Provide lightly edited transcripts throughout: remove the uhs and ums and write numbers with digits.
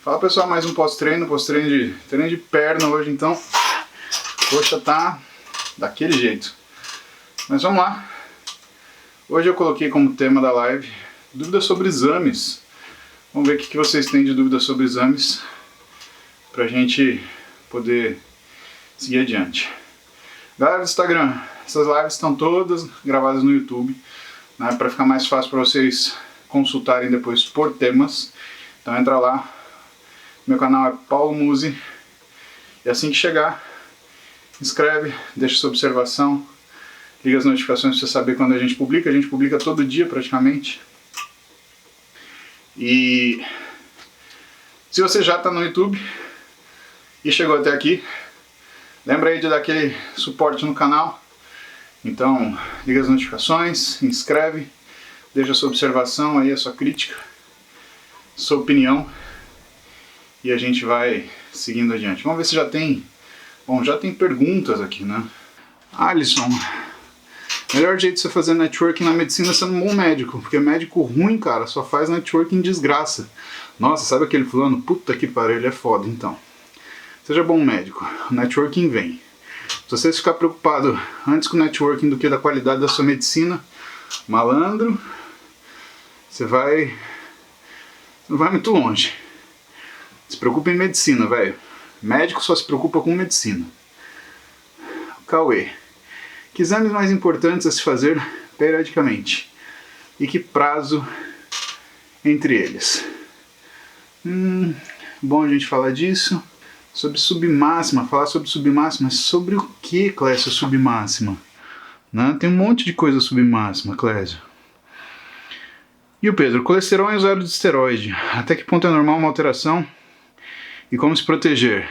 Fala pessoal, mais um pós-treino treino de perna hoje, então coxa tá daquele jeito. Mas vamos lá. Hoje eu coloquei como tema da live dúvidas sobre exames. Vamos ver o que vocês têm de dúvidas sobre exames pra gente poder seguir adiante. Galera do Instagram, essas lives estão todas gravadas no YouTube, né, para ficar mais fácil para vocês consultarem depois por temas. Então entra lá. Meu canal é Paulo Musi, e assim que chegar, inscreve, deixa sua observação, liga as notificações para você saber quando a gente publica todo dia praticamente. E se você já está no YouTube e chegou até aqui, lembra aí de dar aquele suporte no canal. Então liga as notificações, inscreve, deixa sua observação aí, a sua crítica, sua opinião. E a gente vai seguindo adiante. Vamos ver se já tem... Bom, já tem perguntas aqui, né? Alisson, melhor jeito de você fazer networking na medicina é sendo um bom médico. Porque médico ruim, cara, só faz networking desgraça. Nossa, sabe aquele fulano? Puta que pariu, ele é foda, então. Seja bom médico, o networking vem. Se você ficar preocupado antes com o networking do que da qualidade da sua medicina, malandro, você não vai muito longe. Se preocupa em medicina, velho. Médico só se preocupa com medicina. Cauê. Que exames mais importantes a se fazer periodicamente? E que prazo entre eles? Bom a gente falar disso. Sobre submáxima. Falar sobre submáxima. Sobre o que, Clécio, submáxima? Né? Tem um monte de coisa submáxima, Clécio. E o Pedro? Colesterol em usuário de esteroide. Até que ponto é normal uma alteração? E como se proteger?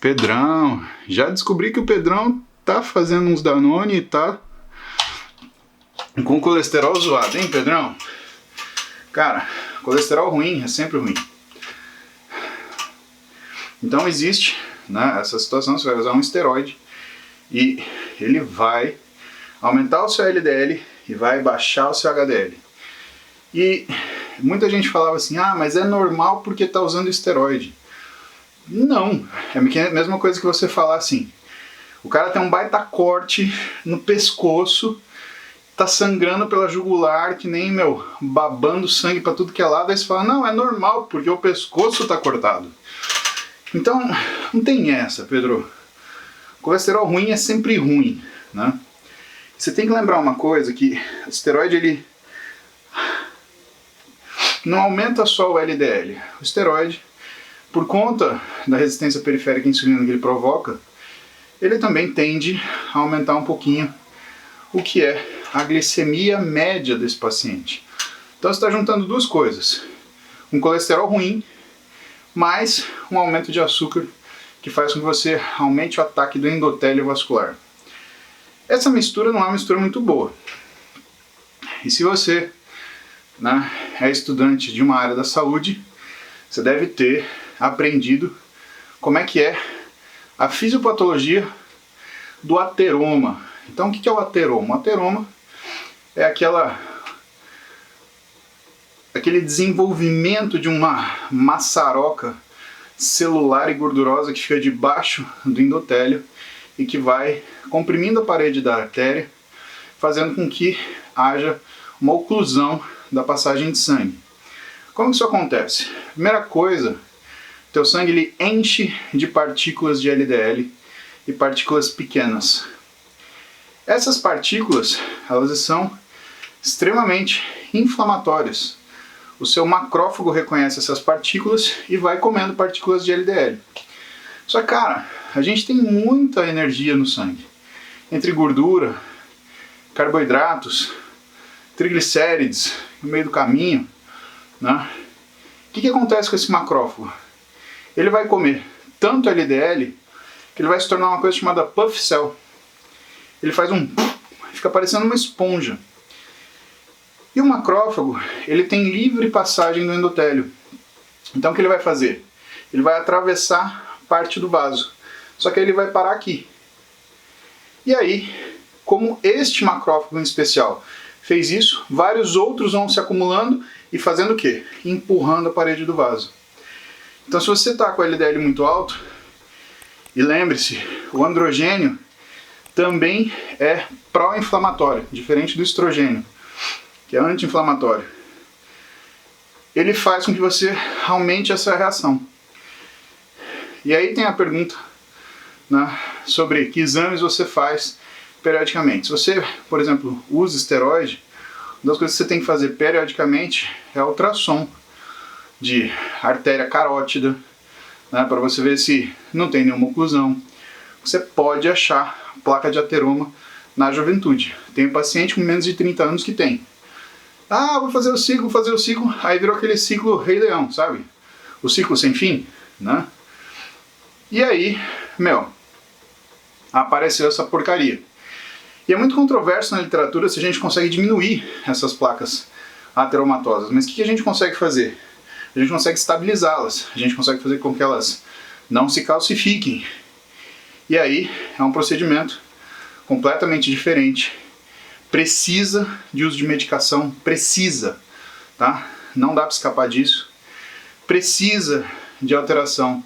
Pedrão, já descobri que o Pedrão tá fazendo uns Danone e tá com colesterol zoado, hein, Pedrão? Cara, colesterol ruim é sempre ruim. Então existe, né, essa situação, você vai usar um esteroide e ele vai aumentar o seu LDL e vai baixar o seu HDL. E muita gente falava assim, ah, mas é normal porque tá usando esteroide. Não, é a mesma coisa que você falar assim, o cara tem um baita corte no pescoço, tá sangrando pela jugular, que nem, babando sangue pra tudo que é lado, aí você fala, não, é normal, porque o pescoço tá cortado. Então, não tem essa, Pedro. Colesterol ruim é sempre ruim, né? Você tem que lembrar uma coisa, que o esteroide, ele não aumenta só o LDL. O esteroide, por conta da resistência periférica à insulina que ele provoca, ele também tende a aumentar um pouquinho o que é a glicemia média desse paciente. Então você está juntando duas coisas, um colesterol ruim, mais um aumento de açúcar que faz com que você aumente o ataque do endotélio vascular. Essa mistura não é uma mistura muito boa. E se você, né, é estudante de uma área da saúde, você deve ter aprendido como é que é a fisiopatologia do ateroma. Então o que é o ateroma? O ateroma é aquele desenvolvimento de uma maçaroca celular e gordurosa que fica debaixo do endotélio e que vai comprimindo a parede da artéria, fazendo com que haja uma oclusão da passagem de sangue. Como isso acontece? Primeira coisa, teu sangue ele enche de partículas de LDL e partículas pequenas. Essas partículas, elas são extremamente inflamatórias. O seu macrófago reconhece essas partículas e vai comendo partículas de LDL. Só que, cara, a gente tem muita energia no sangue. Entre gordura, carboidratos, triglicérides, no meio do caminho, né? O que acontece com esse macrófago? Ele vai comer tanto LDL que ele vai se tornar uma coisa chamada puff cell. Ele faz fica parecendo uma esponja. E o macrófago, ele tem livre passagem do endotélio. Então o que ele vai fazer? Ele vai atravessar parte do vaso. Só que ele vai parar aqui. E aí, como este macrófago em especial fez isso, vários outros vão se acumulando e fazendo o quê? Empurrando a parede do vaso. Então se você está com o LDL muito alto, e lembre-se, o androgênio também é pró-inflamatório, diferente do estrogênio, que é anti-inflamatório. Ele faz com que você aumente essa reação. E aí tem a pergunta, né, sobre que exames você faz periodicamente. Se você, por exemplo, usa esteroide, uma das coisas que você tem que fazer periodicamente é ultrassom de artéria carótida, né, para você ver se não tem nenhuma oclusão. Você pode achar placa de ateroma na juventude. Tem um paciente com menos de 30 anos que tem. Ah, vou fazer o ciclo, aí virou aquele ciclo Rei Leão, sabe? O ciclo sem fim, né? E aí, apareceu essa porcaria. E é muito controverso na literatura se a gente consegue diminuir essas placas ateromatosas. Mas o que a gente consegue fazer? A gente consegue estabilizá-las, a gente consegue fazer com que elas não se calcifiquem. E aí é um procedimento completamente diferente. Precisa de uso de medicação, precisa, tá? Não dá para escapar disso. Precisa de alteração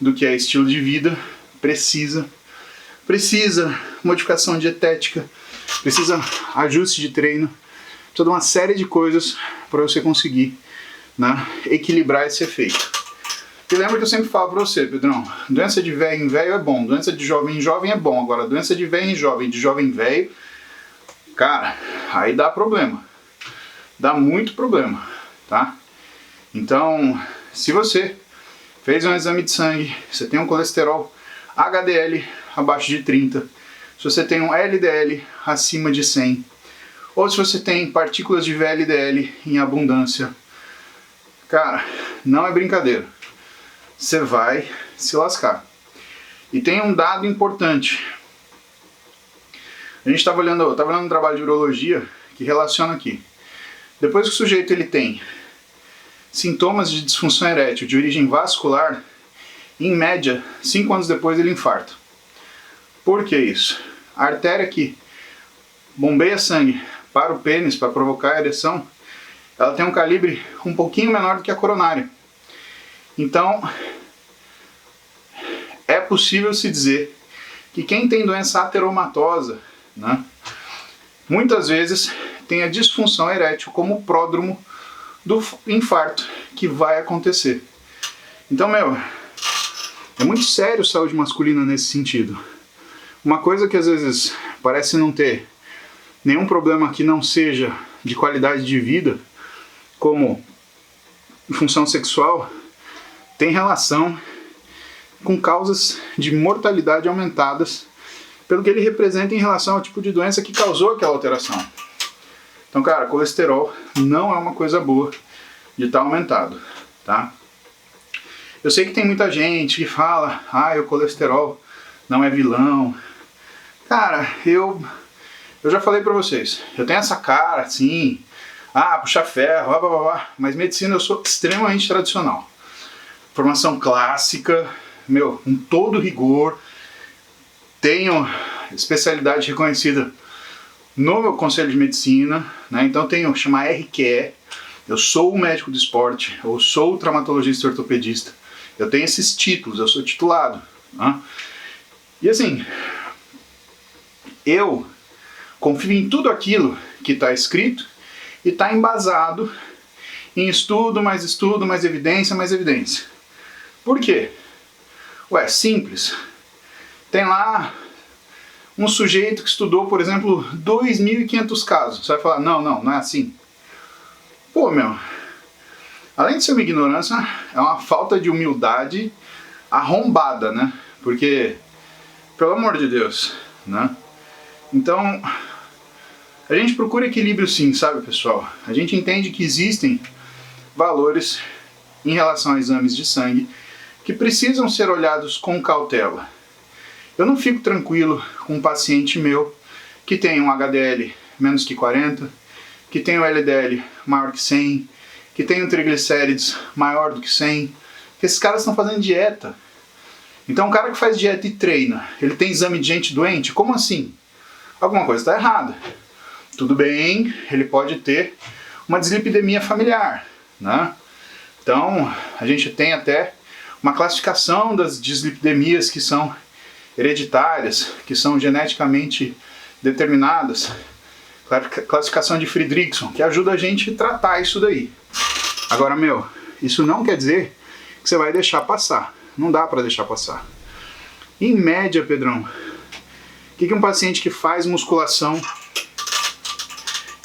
do que é estilo de vida, precisa modificação dietética, precisa ajuste de treino, precisa de uma série de coisas para você conseguir, né, equilibrar esse efeito. E lembra que eu sempre falo para você, Pedrão, doença de velho em velho é bom, doença de jovem em jovem é bom, agora doença de velho em jovem, de jovem em velho, cara, aí dá problema, dá muito problema, tá? Então, se você fez um exame de sangue, você tem um colesterol HDL abaixo de 30, se você tem um LDL acima de 100, ou se você tem partículas de VLDL em abundância, cara, não é brincadeira. Você vai se lascar. E tem um dado importante. A gente estava olhando um trabalho de urologia que relaciona aqui. Depois que o sujeito ele tem sintomas de disfunção erétil de origem vascular, em média, 5 anos depois ele infarta. Por que isso? A artéria que bombeia sangue para o pênis, para provocar a ereção, ela tem um calibre um pouquinho menor do que a coronária. Então, é possível se dizer que quem tem doença ateromatosa, né, muitas vezes tem a disfunção erétil como pródromo do infarto que vai acontecer. Então, é muito sério saúde masculina nesse sentido. Uma coisa que às vezes parece não ter nenhum problema que não seja de qualidade de vida, como função sexual, tem relação com causas de mortalidade aumentadas pelo que ele representa em relação ao tipo de doença que causou aquela alteração. Então, cara, colesterol não é uma coisa boa de estar aumentado, tá? Eu sei que tem muita gente que fala, o colesterol não é vilão. Cara, eu já falei pra vocês, eu tenho essa cara, assim, puxa ferro, blá, blá, blá, blá, mas medicina eu sou extremamente tradicional. Formação clássica, com todo rigor, tenho especialidade reconhecida no meu conselho de medicina, né? Então tenho chamar RQE, eu sou o médico do esporte, eu sou o traumatologista ortopedista, eu tenho esses títulos, eu sou titulado, né? E assim, eu confio em tudo aquilo que está escrito e está embasado em estudo, mais evidência, mais evidência. Por quê? Simples. Tem lá um sujeito que estudou, por exemplo, 2.500 casos. Você vai falar, não é assim. Além de ser uma ignorância, é uma falta de humildade arrombada, né? Porque, pelo amor de Deus, né? Então, a gente procura equilíbrio sim, sabe, pessoal? A gente entende que existem valores em relação a exames de sangue que precisam ser olhados com cautela. Eu não fico tranquilo com um paciente meu que tem um HDL menos que 40, que tem um LDL maior que 100, que tem um triglicérides maior do que 100, que esses caras estão fazendo dieta. Então, um cara que faz dieta e treina, ele tem exame de gente doente? Como assim? Alguma coisa está errada. Tudo bem, ele pode ter uma dislipidemia familiar, né? Então, a gente tem até uma classificação das dislipidemias que são hereditárias, que são geneticamente determinadas, classificação de Fridrickson, que ajuda a gente a tratar isso daí. Agora, isso não quer dizer que você vai deixar passar. Não dá para deixar passar. Em média, Pedrão, o que um paciente que faz musculação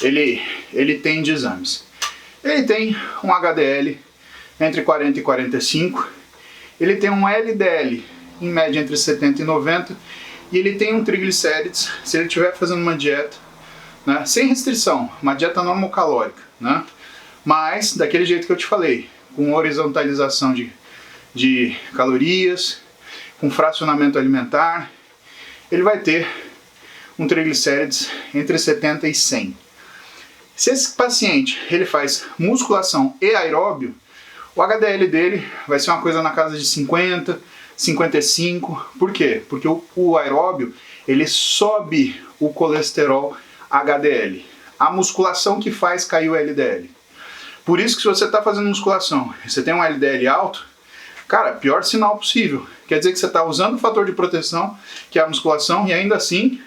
ele tem de exames? Ele tem um HDL entre 40 e 45, ele tem um LDL em média entre 70 e 90, e ele tem um triglicérides, se ele estiver fazendo uma dieta, né, sem restrição, uma dieta normocalórica, né, mas daquele jeito que eu te falei, com horizontalização de calorias, com fracionamento alimentar, ele vai ter um triglicérides entre 70 e 100. Se esse paciente ele faz musculação e aeróbio, o HDL dele vai ser uma coisa na casa de 50, 55. Por quê? Porque o aeróbio ele sobe o colesterol HDL. A musculação que faz cair o LDL. Por isso que se você está fazendo musculação e você tem um LDL alto, cara, pior sinal possível. Quer dizer que você está usando o fator de proteção, que é a musculação, e ainda assim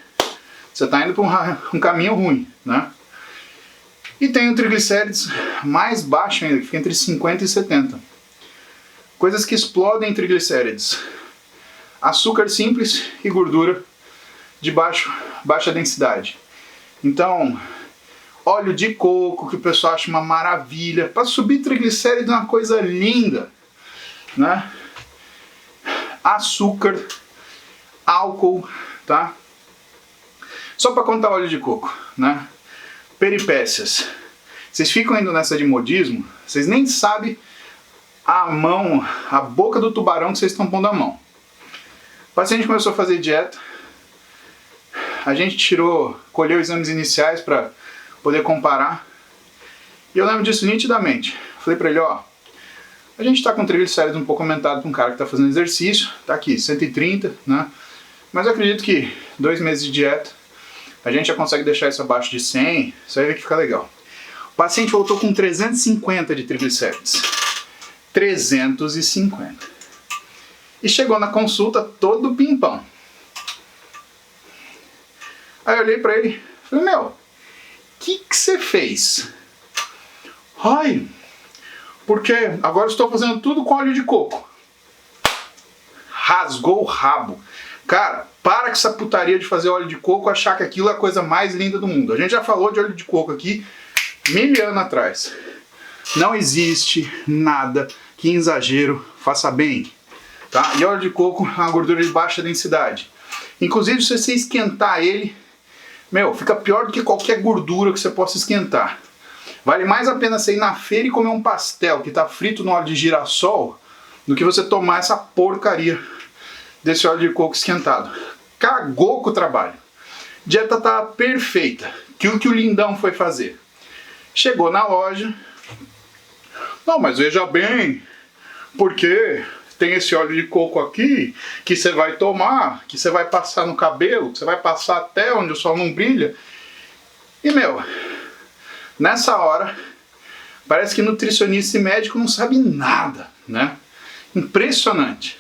você está indo para um caminho ruim, né? E tem o triglicérides mais baixo ainda, que fica entre 50 e 70. Coisas que explodem triglicérides: açúcar simples e gordura de baixa densidade. Então, óleo de coco, que o pessoal acha uma maravilha. Para subir triglicérides é uma coisa linda, né? Açúcar, álcool, tá? Só para contar óleo de coco, né? Peripécias. Vocês ficam indo nessa de modismo, vocês nem sabem a boca do tubarão que vocês estão pondo a mão. O paciente começou a fazer dieta, a gente colheu exames iniciais para poder comparar, e eu lembro disso nitidamente. Falei para ele, ó, a gente está com triglicérides um pouco aumentado para um cara que está fazendo exercício, tá aqui, 130, né? Mas eu acredito que 2 meses de dieta, a gente já consegue deixar isso abaixo de 100, você vai ver que fica legal. O paciente voltou com 350 de triglicérides. 350. E chegou na consulta todo pimpão. Aí eu olhei pra ele e falei, o que você fez? Ai, porque agora estou fazendo tudo com óleo de coco. Rasgou o rabo. Cara, para com essa putaria de fazer óleo de coco, achar que aquilo é a coisa mais linda do mundo. A gente já falou de óleo de coco aqui 1000 anos atrás. Não existe nada que em exagero faça bem, tá? E óleo de coco é uma gordura de baixa densidade. Inclusive, se você esquentar ele, fica pior do que qualquer gordura que você possa esquentar. Vale mais a pena você ir na feira e comer um pastel que está frito no óleo de girassol do que você tomar essa porcaria desse óleo de coco esquentado. Cagou com o trabalho. Dieta tá perfeita. O que o lindão foi fazer? Chegou na loja. Não, mas veja bem, porque tem esse óleo de coco aqui que você vai tomar, que você vai passar no cabelo, que você vai passar até onde o sol não brilha. E nessa hora, parece que nutricionista e médico não sabe nada, né? Impressionante.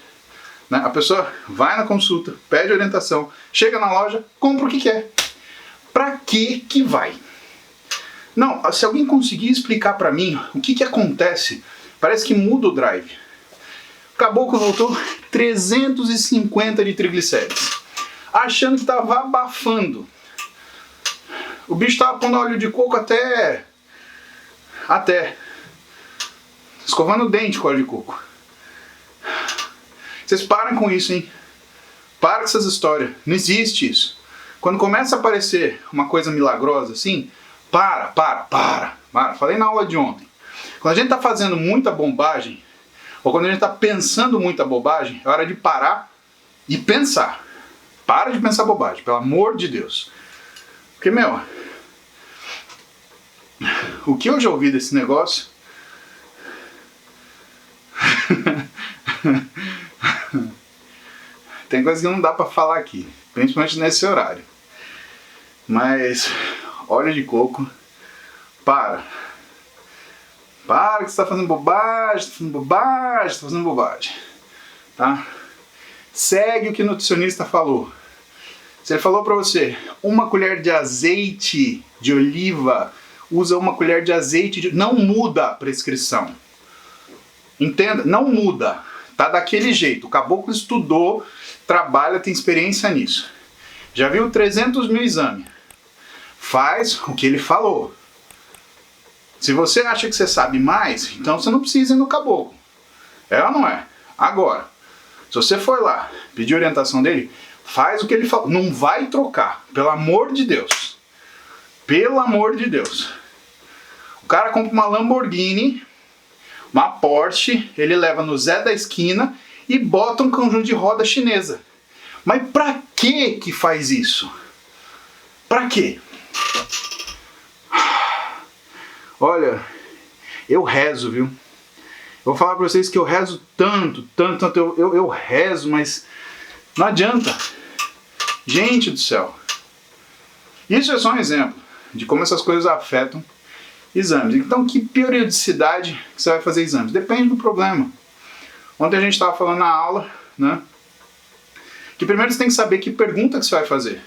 Né? A pessoa vai na consulta, pede orientação, chega na loja, compra o que quer. Pra que vai? Não, se alguém conseguir explicar pra mim o que acontece, parece que muda o drive. O caboclo voltou 350 de triglicérides, achando que tava abafando. O bicho tava pondo óleo de coco até escovando o dente com óleo de coco. Vocês param com isso, hein? Para com essas histórias. Não existe isso. Quando começa a aparecer uma coisa milagrosa assim, para. Falei na aula de ontem. Quando a gente está fazendo muita bobagem, ou quando a gente está pensando muita bobagem, é hora de parar e pensar. Para de pensar bobagem, pelo amor de Deus. Porque, o que eu já ouvi desse negócio... Tem coisa que não dá pra falar aqui, principalmente nesse horário. Mas, óleo de coco, para que você tá fazendo bobagem, tá? Segue o que o nutricionista falou. Se ele falou para você, 1 colher de azeite de oliva, usa 1 colher de azeite de... Não muda a prescrição. Entenda? Não muda. Tá daquele jeito. O caboclo estudou, trabalha, tem experiência nisso. Já viu 300 mil exames. Faz o que ele falou. Se você acha que você sabe mais, então você não precisa ir no caboclo. É ou não é? Agora, se você for lá, pedir orientação dele, faz o que ele falou. Não vai trocar. Pelo amor de Deus. Pelo amor de Deus. O cara compra uma Lamborghini, uma Porsche, ele leva no Zé da esquina e bota um conjunto de roda chinesa. Mas pra que faz isso? Pra quê? Olha, eu rezo, viu? Eu vou falar pra vocês que eu rezo tanto, eu rezo, mas não adianta. Gente do céu. Isso é só um exemplo de como essas coisas afetam exames. Então, que periodicidade que você vai fazer exames? Depende do problema. Ontem a gente estava falando na aula, né? Que primeiro você tem que saber que pergunta que você vai fazer.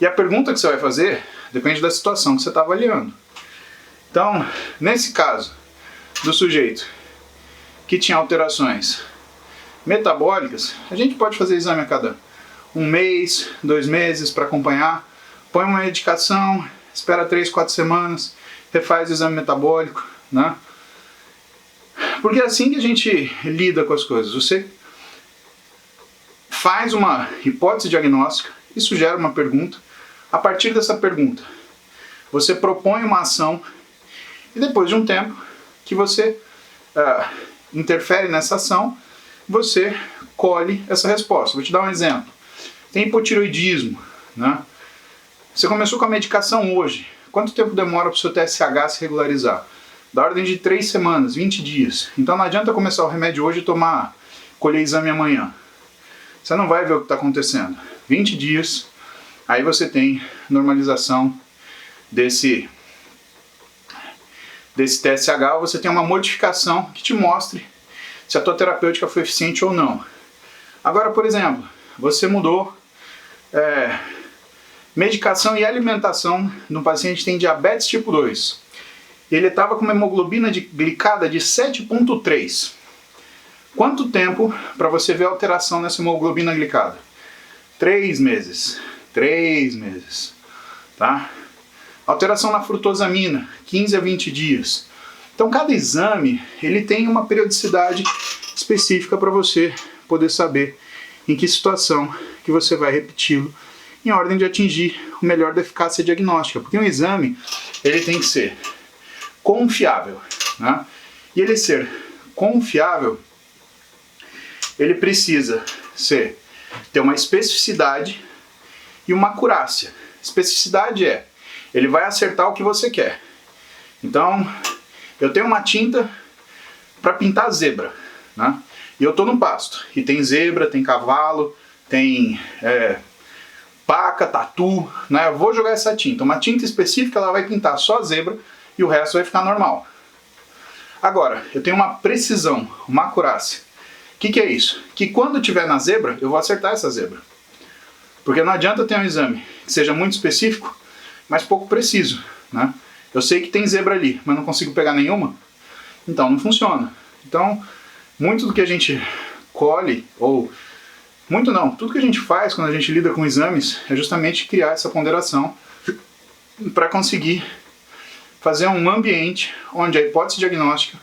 E a pergunta que você vai fazer depende da situação que você está avaliando. Então, nesse caso do sujeito que tinha alterações metabólicas, a gente pode fazer exame a cada 1 mês, 2 meses para acompanhar, põe uma medicação, espera 3, 4 semanas, refaz o exame metabólico, né? Porque é assim que a gente lida com as coisas. Você faz uma hipótese diagnóstica, isso gera uma pergunta. A partir dessa pergunta, você propõe uma ação e depois de um tempo que você interfere nessa ação, você colhe essa resposta. Vou te dar um exemplo. Tem hipotireoidismo, né? Você começou com a medicação hoje. Quanto tempo demora para o seu TSH se regularizar? Da ordem de 3 semanas, 20 dias. Então não adianta começar o remédio hoje e colher exame amanhã. Você não vai ver o que está acontecendo. 20 dias, aí você tem normalização desse TSH, você tem uma modificação que te mostre se a tua terapêutica foi eficiente ou não. Agora, por exemplo, você mudou medicação e alimentação no paciente que tem diabetes tipo 2. Ele estava com uma hemoglobina glicada de 7,3. Quanto tempo para você ver a alteração nessa hemoglobina glicada? 3 meses. 3 meses. Tá? Alteração na frutosamina, 15 a 20 dias. Então cada exame ele tem uma periodicidade específica para você poder saber em que situação que você vai repeti-lo em ordem de atingir o melhor da eficácia diagnóstica. Porque um exame ele tem que ser confiável, né? E ele ser confiável, ele precisa ter uma especificidade e uma acurácia. Especificidade ele vai acertar o que você quer. Então, eu tenho uma tinta para pintar zebra, né? E eu estou no pasto, e tem zebra, tem cavalo, tem paca, tatu, né? Eu vou jogar essa tinta. Uma tinta específica, ela vai pintar só a zebra e o resto vai ficar normal. Agora, eu tenho uma precisão, uma acurácia. O que é isso? Que quando tiver na zebra, eu vou acertar essa zebra. Porque não adianta ter um exame que seja muito específico, mas pouco preciso, né? Eu sei que tem zebra ali, mas não consigo pegar nenhuma, então não funciona. Então, muito do que a gente colhe, ou muito não, tudo que a gente faz quando a gente lida com exames é justamente criar essa ponderação para conseguir fazer um ambiente onde a hipótese diagnóstica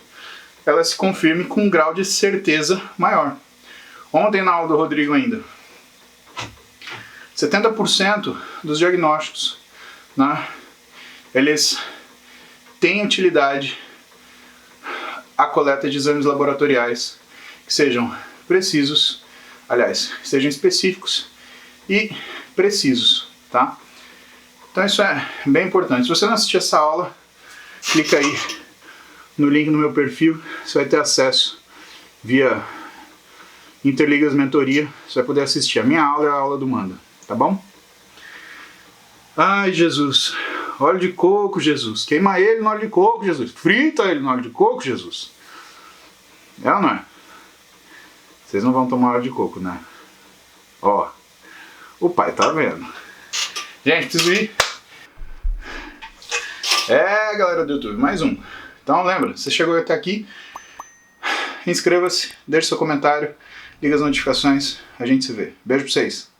ela se confirme com um grau de certeza maior. Ontem na aula do Rodrigo ainda, 70% dos diagnósticos, né, eles têm utilidade a coleta de exames laboratoriais que sejam precisos, aliás, que sejam específicos e precisos, tá? Então isso é bem importante. Se você não assistiu essa aula, clica aí no link no meu perfil, você vai ter acesso via Interligas Mentoria, você vai poder assistir. A minha aula é a aula do Manda, tá bom? Ai, Jesus, óleo de coco, Jesus, queima ele no óleo de coco, Jesus, frita ele no óleo de coco, Jesus. É ou não é? Vocês não vão tomar água de coco, né? Ó, o pai tá vendo. Gente, preciso ir. Galera do YouTube, mais um. Então lembra, você chegou até aqui, inscreva-se, deixe seu comentário, liga as notificações, a gente se vê. Beijo pra vocês.